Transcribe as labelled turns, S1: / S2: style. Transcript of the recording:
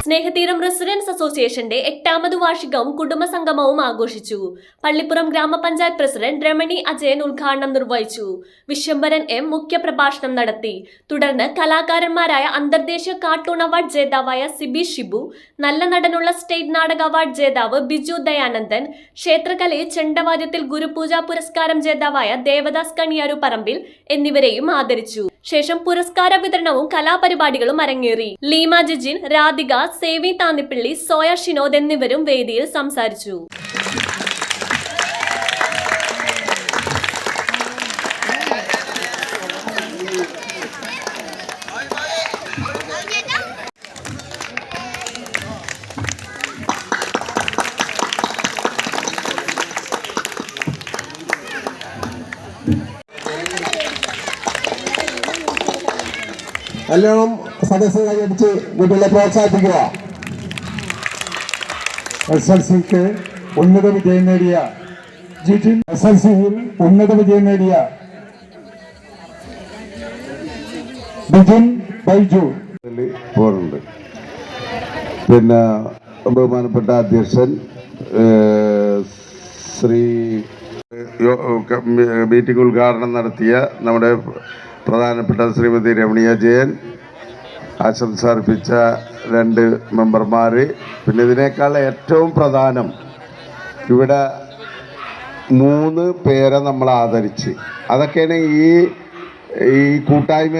S1: സ്നേഹതീരം residence അസോസിയേഷന്റെ 8ാമത് വാർഷികവും കുടുംബസംഗമവും ആഘോഷിച്ചു. പള്ളിപ്പുറം ഗ്രാമപഞ്ചായത്ത് പ്രസിഡന്റ് രമണി അജയൻ ഉദ്ഘാടനം നിർവഹിച്ചു. വിശ്വംഭരൻ എം മുഖ്യപ്രഭാഷണം നടത്തി. തുടർന്ന് കലാകാരന്മാരായ അന്തർദേശീയ കാർട്ടൂൺ അവാർഡ് ജേതാവായ സിബി ഷിബു, നല്ല നടനുള്ള സ്റ്റേറ്റ് നാടക അവാർഡ് ജേതാവ് ബിജു ദയാനന്ദൻ, ക്ഷേത്രകലയിൽ ചെണ്ടവാദ്യത്തിൽ ഗുരുപൂജ പുരസ്കാരം ജേതാവായ ദേവദാസ് കണിയാരു പറമ്പിൽ എന്നിവരെയും ആദരിച്ചു. ശേഷം പുരസ്കാര വിതരണവും കലാപരിപാടികളും അരങ്ങേറി. ലീമ ജിജിൻ, രാധിക, സേവി താന്നിപ്പിള്ളി, സോയ ഷിനോദ് എന്നിവരും വേദിയിൽ സംസാരിച്ചു.
S2: നല്ലോണം സദസ്സ് കൈയടിച്ച് കുട്ടികളെ പ്രോത്സാഹിപ്പിക്കുക. SLCക്ക് ഉന്നത വിജയം നേടിയ ജിജിൻ, SLCയിൽ ഉന്നത വിജയം നേടിയ ബിജിൻ ബൈജു
S3: പോറുണ്ട്. പിന്നെ ബഹുമാനപ്പെട്ട അധ്യക്ഷൻ ശ്രീ മീറ്റിംഗ് ഉദ്ഘാടനം നടത്തിയ നമ്മുടെ പ്രധാനപ്പെട്ട ശ്രീമതി രമണി അജയൻ, ആശംസ അർപ്പിച്ച 2 മെമ്പർമാർ, പിന്നെ ഇതിനേക്കാൾ ഏറ്റവും പ്രധാനം ഇവിടെ 3 പേരെ നമ്മൾ ആദരിച്ച്, അതൊക്കെയാണ് ഈ കൂട്ടായ്മ